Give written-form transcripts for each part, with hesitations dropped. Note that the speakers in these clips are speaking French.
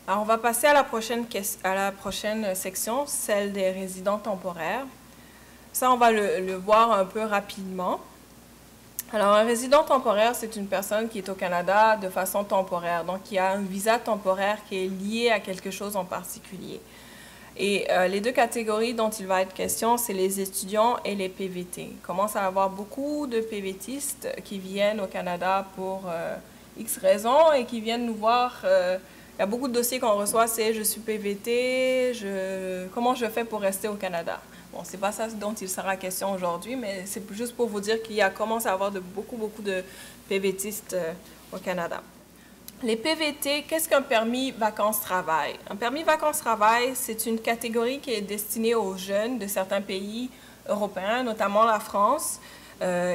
Alors, on va passer à la prochaine section, celle des résidents temporaires. Ça, on va le voir un peu rapidement. Alors, un résident temporaire, c'est une personne qui est au Canada de façon temporaire, donc qui a un visa temporaire qui est lié à quelque chose en particulier. Et les deux catégories dont il va être question, c'est les étudiants et les PVT. Il commence à avoir beaucoup de PVTistes qui viennent au Canada pour X raisons et qui viennent nous voir. Il y a beaucoup de dossiers qu'on reçoit, c'est « je suis PVT, comment je fais pour rester au Canada ?» Bon, c'est pas ça dont il sera question aujourd'hui, mais c'est juste pour vous dire qu'il y a commencé à avoir beaucoup de PVTistes au Canada. Les PVT, qu'est-ce qu'un permis vacances-travail? Un permis vacances-travail, c'est une catégorie qui est destinée aux jeunes de certains pays européens, notamment la France,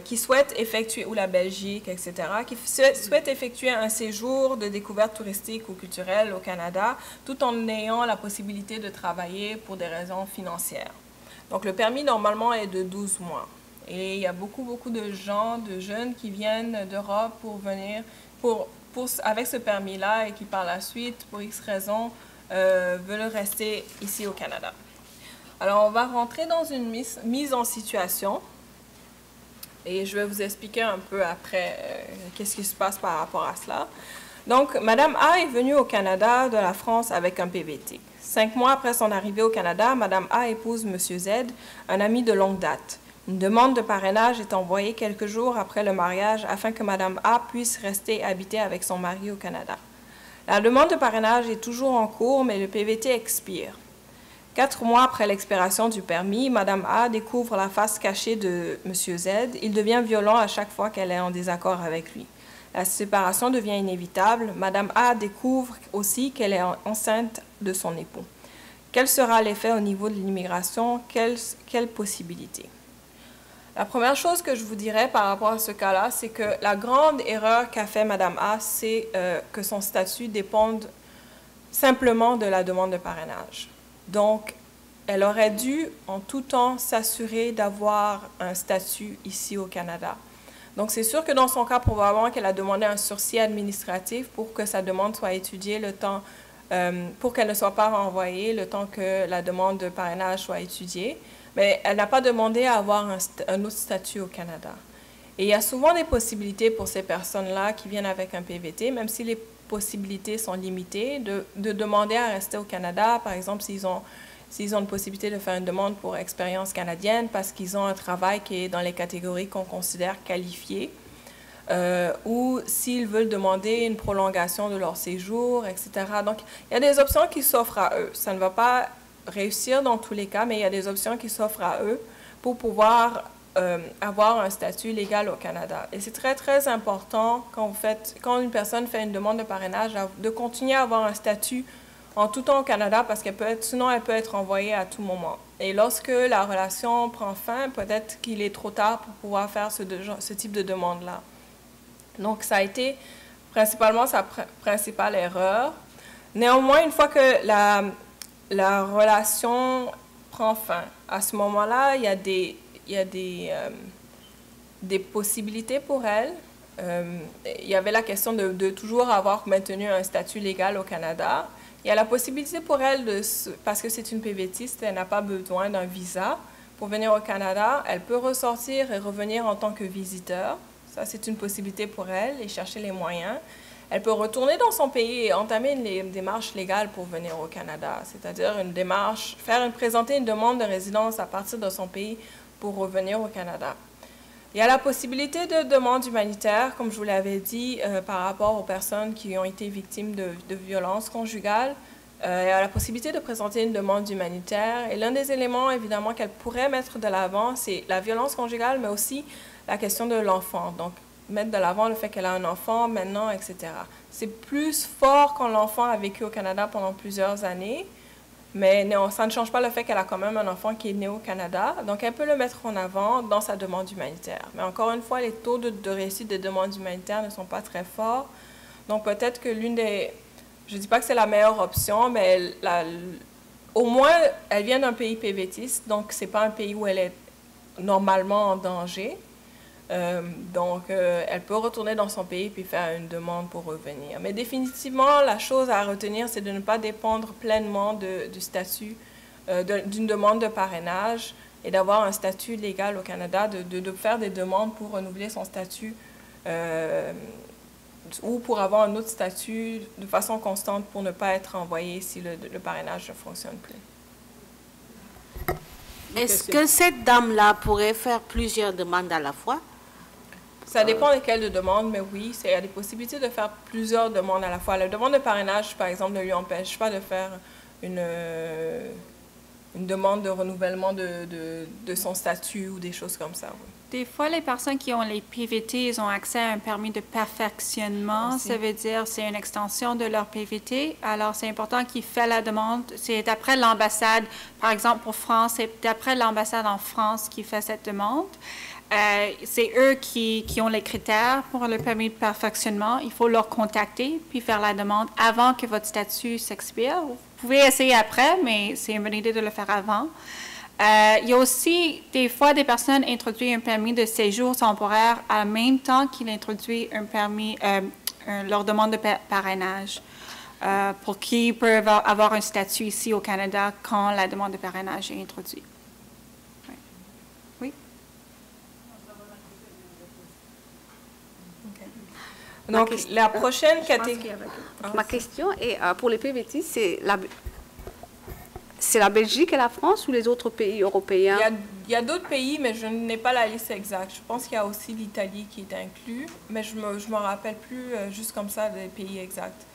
qui souhaitent effectuer, ou la Belgique, etc., qui souhaitent effectuer un séjour de découverte touristique ou culturelle au Canada, tout en ayant la possibilité de travailler pour des raisons financières. Donc, le permis, normalement, est de 12 mois. Et il y a beaucoup de gens, de jeunes qui viennent d'Europe pour venir, avec ce permis-là et qui, par la suite, pour X raisons, veulent rester ici au Canada. Alors, on va rentrer dans une mise en situation. Et je vais vous expliquer un peu après qu'est-ce qui se passe par rapport à cela. Donc, Madame A est venue au Canada de la France avec un PVT. 5 mois après son arrivée au Canada, Madame A épouse Monsieur Z, un ami de longue date. Une demande de parrainage est envoyée quelques jours après le mariage afin que Madame A puisse rester habiter avec son mari au Canada. La demande de parrainage est toujours en cours, mais le PVT expire. 4 mois après l'expiration du permis, Madame A découvre la face cachée de Monsieur Z. Il devient violent à chaque fois qu'elle est en désaccord avec lui. La séparation devient inévitable. Madame A découvre aussi qu'elle est enceinte de son époux. Quel sera l'effet au niveau de l'immigration? Quelles possibilités? La première chose que je vous dirais par rapport à ce cas-là, c'est que la grande erreur qu'a fait Madame A, c'est que son statut dépende simplement de la demande de parrainage. Donc, elle aurait dû en tout temps s'assurer d'avoir un statut ici au Canada. Donc, c'est sûr que dans son cas, probablement qu'elle a demandé un sursis administratif pour que sa demande soit étudiée le temps, pour qu'elle ne soit pas renvoyée le temps que la demande de parrainage soit étudiée. Mais elle n'a pas demandé à avoir un autre statut au Canada. Et il y a souvent des possibilités pour ces personnes-là qui viennent avec un PVT, même si les possibilités sont limitées, de demander à rester au Canada, par exemple, s'ils ont une possibilité de faire une demande pour expérience canadienne parce qu'ils ont un travail qui est dans les catégories qu'on considère qualifiées, ou s'ils veulent demander une prolongation de leur séjour, etc. Donc, il y a des options qui s'offrent à eux. Ça ne va pas réussir dans tous les cas, mais il y a des options qui s'offrent à eux pour pouvoir avoir un statut légal au Canada. Et c'est très important quand une personne fait une demande de parrainage, de continuer à avoir un statut en tout temps au Canada parce sinon elle peut être envoyée à tout moment. Et lorsque la relation prend fin, peut-être qu'il est trop tard pour pouvoir faire ce type de demande-là. Donc, ça a été principalement sa principale erreur. Néanmoins, une fois que la relation prend fin, à ce moment-là, il y a des possibilités pour elle. Il y avait la question de toujours avoir maintenu un statut légal au Canada. Il y a la possibilité pour elle, parce que c'est une PVTiste, elle n'a pas besoin d'un visa pour venir au Canada. Elle peut ressortir et revenir en tant que visiteur. Ça, c'est une possibilité pour elle et chercher les moyens. Elle peut retourner dans son pays et entamer une démarche légale pour venir au Canada, c'est-à-dire présenter une demande de résidence à partir de son pays pour revenir au Canada. Il y a la possibilité de demande humanitaire, comme je vous l'avais dit, par rapport aux personnes qui ont été victimes de violences conjugales. Il y a la possibilité de présenter une demande humanitaire. Et l'un des éléments, évidemment, qu'elle pourrait mettre de l'avant, c'est la violence conjugale, mais aussi la question de l'enfant. Donc, mettre de l'avant le fait qu'elle a un enfant maintenant, etc. C'est plus fort quand l'enfant a vécu au Canada pendant plusieurs années, mais non, ça ne change pas le fait qu'elle a quand même un enfant qui est né au Canada. Donc, elle peut le mettre en avant dans sa demande humanitaire. Mais encore une fois, les taux de réussite des demandes humanitaires ne sont pas très forts. Donc, peut-être que je ne dis pas que c'est la meilleure option, mais au moins, elle vient d'un pays PVTiste, donc ce n'est pas un pays où elle est normalement en danger. Donc, elle peut retourner dans son pays puis faire une demande pour revenir. Mais définitivement, la chose à retenir, c'est de ne pas dépendre pleinement du statut, d'une demande de parrainage et d'avoir un statut légal au Canada, de faire des demandes pour renouveler son statut ou pour avoir un autre statut de façon constante pour ne pas être envoyé si le parrainage ne fonctionne plus. Est-ce que cette dame-là pourrait faire plusieurs demandes à la fois? Ça dépend desquelles de demandes, mais oui, il y a des possibilités de faire plusieurs demandes à la fois. La demande de parrainage, par exemple, ne lui empêche pas de faire une demande de renouvellement de son statut ou des choses comme ça. Oui. Des fois, les personnes qui ont les PVT, ils ont accès à un permis de perfectionnement. Aussi. Ça veut dire c'est une extension de leur PVT. Alors, c'est important qu'ils fassent la demande. C'est d'après l'ambassade, par exemple pour France, c'est d'après l'ambassade en France qui fait cette demande. C'est eux qui ont les critères pour le permis de perfectionnement. Il faut leur contacter puis faire la demande avant que votre statut s'expire. Vous pouvez essayer après, mais c'est une bonne idée de le faire avant. Il y a aussi des fois des personnes introduisent un permis de séjour temporaire en même temps qu'ils introduisent un permis, leur demande de parrainage, pour qu'ils peuvent avoir un statut ici au Canada quand la demande de parrainage est introduite. Oui. Oui. Donc, la prochaine catégorie... Ma question est, pour les PVT, c'est la Belgique et la France ou les autres pays européens? Il y a d'autres pays, mais je n'ai pas la liste exacte. Je pense qu'il y a aussi l'Italie qui est inclus, mais je me rappelle plus juste comme ça des pays exacts.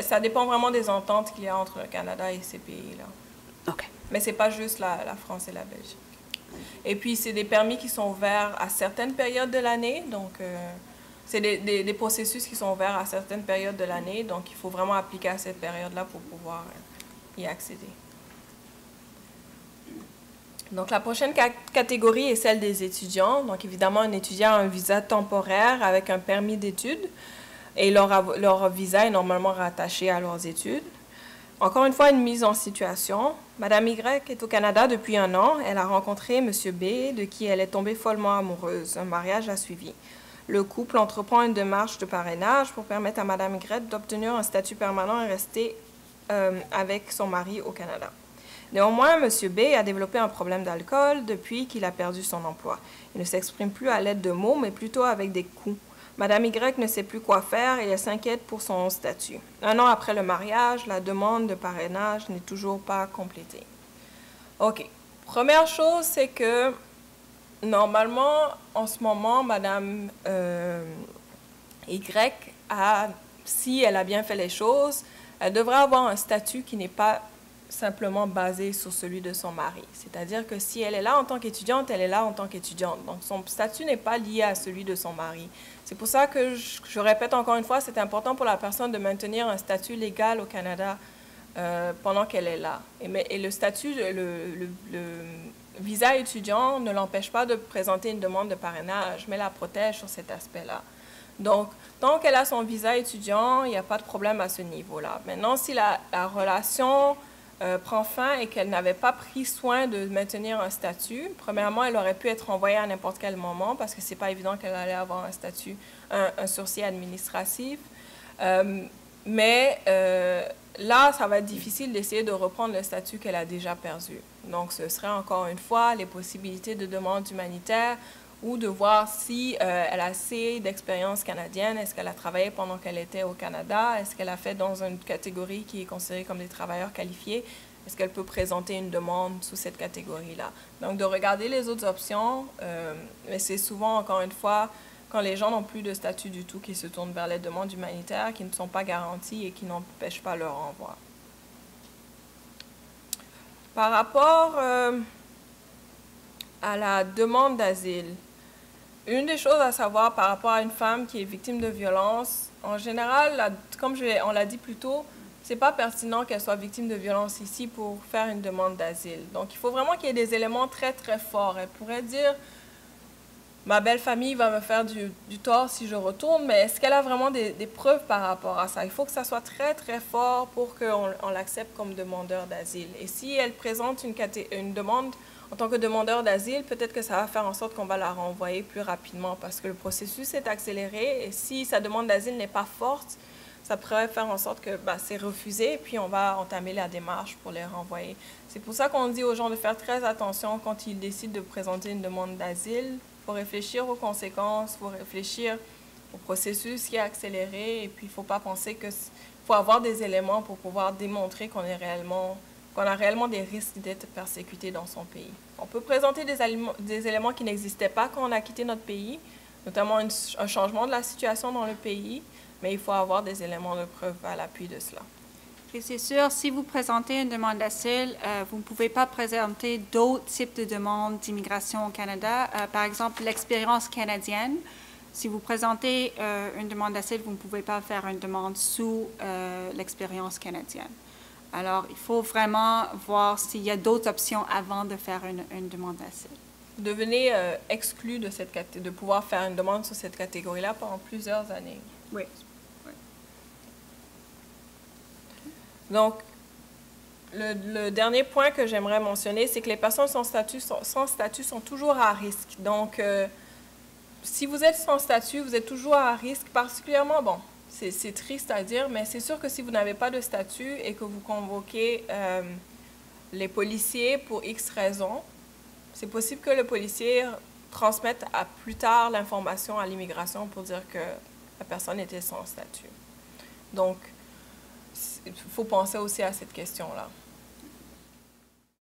Ça dépend vraiment des ententes qu'il y a entre le Canada et ces pays-là. OK. Mais ce n'est pas juste la France et la Belgique. Et puis, c'est des permis qui sont ouverts à certaines périodes de l'année. Donc, c'est des processus qui sont ouverts à certaines périodes de l'année. Donc, il faut vraiment appliquer à cette période-là pour pouvoir y accéder. Donc, la prochaine catégorie est celle des étudiants. Donc, évidemment, un étudiant a un visa temporaire avec un permis d'études et leur visa est normalement rattaché à leurs études. Encore une fois, une mise en situation. Madame Y est au Canada depuis 1 an. Elle a rencontré Monsieur B, de qui elle est tombée follement amoureuse. Un mariage a suivi. Le couple entreprend une démarche de parrainage pour permettre à Madame Y d'obtenir un statut permanent et rester avec son mari au Canada. Néanmoins, M. B a développé un problème d'alcool depuis qu'il a perdu son emploi. Il ne s'exprime plus à l'aide de mots, mais plutôt avec des coups. Madame Y ne sait plus quoi faire et elle s'inquiète pour son statut. 1 an après le mariage, la demande de parrainage n'est toujours pas complétée. OK. Première chose, c'est que normalement, en ce moment, Madame Y, si elle a bien fait les choses, elle devrait avoir un statut qui n'est pas simplement basé sur celui de son mari. C'est-à-dire que si elle est là en tant qu'étudiante, elle est là en tant qu'étudiante. Donc, son statut n'est pas lié à celui de son mari. C'est pour ça que je répète encore une fois, c'est important pour la personne de maintenir un statut légal au Canada pendant qu'elle est là. Et le statut, le visa étudiant ne l'empêche pas de présenter une demande de parrainage, mais la protège sur cet aspect-là. Donc, tant qu'elle a son visa étudiant, il n'y a pas de problème à ce niveau-là. Maintenant, si la relation prend fin et qu'elle n'avait pas pris soin de maintenir un statut, premièrement, elle aurait pu être envoyée à n'importe quel moment parce que ce n'est pas évident qu'elle allait avoir un statut, un sursis administratif. Mais là, ça va être difficile d'essayer de reprendre le statut qu'elle a déjà perdu. Donc, ce serait encore une fois les possibilités de demande humanitaire ou de voir si elle a assez d'expérience canadienne. Est-ce qu'elle a travaillé pendant qu'elle était au Canada? Est-ce qu'elle a fait dans une catégorie qui est considérée comme des travailleurs qualifiés? Est-ce qu'elle peut présenter une demande sous cette catégorie-là? Donc, de regarder les autres options, mais c'est souvent, encore une fois, quand les gens n'ont plus de statut du tout, qui se tournent vers les demandes humanitaires qui ne sont pas garanties et qui n'empêchent pas leur renvoi. Par rapport à la demande d'asile, une des choses à savoir par rapport à une femme qui est victime de violence, en général, comme on l'a dit plus tôt, ce n'est pas pertinent qu'elle soit victime de violence ici pour faire une demande d'asile. Donc, il faut vraiment qu'il y ait des éléments très, très forts. Elle pourrait dire, ma belle famille va me faire du tort si je retourne, mais est-ce qu'elle a vraiment des preuves par rapport à ça? Il faut que ça soit très, très fort pour qu'on l'accepte comme demandeur d'asile. Et si elle présente une demande en tant que demandeur d'asile, peut-être que ça va faire en sorte qu'on va la renvoyer plus rapidement parce que le processus est accéléré et si sa demande d'asile n'est pas forte, ça pourrait faire en sorte que c'est refusé et puis on va entamer la démarche pour les renvoyer. C'est pour ça qu'on dit aux gens de faire très attention quand ils décident de présenter une demande d'asile. Il faut réfléchir aux conséquences, il faut réfléchir au processus qui est accéléré et puis il ne faut pas penser qu'il faut avoir des éléments pour pouvoir démontrer qu'on a réellement des risques d'être persécuté dans son pays. On peut présenter des éléments qui n'existaient pas quand on a quitté notre pays, notamment un changement de la situation dans le pays, mais il faut avoir des éléments de preuve à l'appui de cela. Et c'est sûr, si vous présentez une demande d'asile, vous ne pouvez pas présenter d'autres types de demandes d'immigration au Canada. Par exemple, l'expérience canadienne. Si vous présentez une demande d'asile, vous ne pouvez pas faire une demande sous l'expérience canadienne. Alors, il faut vraiment voir s'il y a d'autres options avant de faire une demande d'asile. Vous devenez exclu de pouvoir faire une demande sur cette catégorie-là pendant plusieurs années. Oui. Donc, le dernier point que j'aimerais mentionner, c'est que les personnes sans statut sont toujours à risque. Donc, si vous êtes sans statut, vous êtes toujours à risque, particulièrement, bon, c'est triste à dire, mais c'est sûr que si vous n'avez pas de statut et que vous convoquez les policiers pour X raisons, c'est possible que le policier transmette à plus tard l'information à l'immigration pour dire que la personne était sans statut. Donc, il faut penser aussi à cette question-là.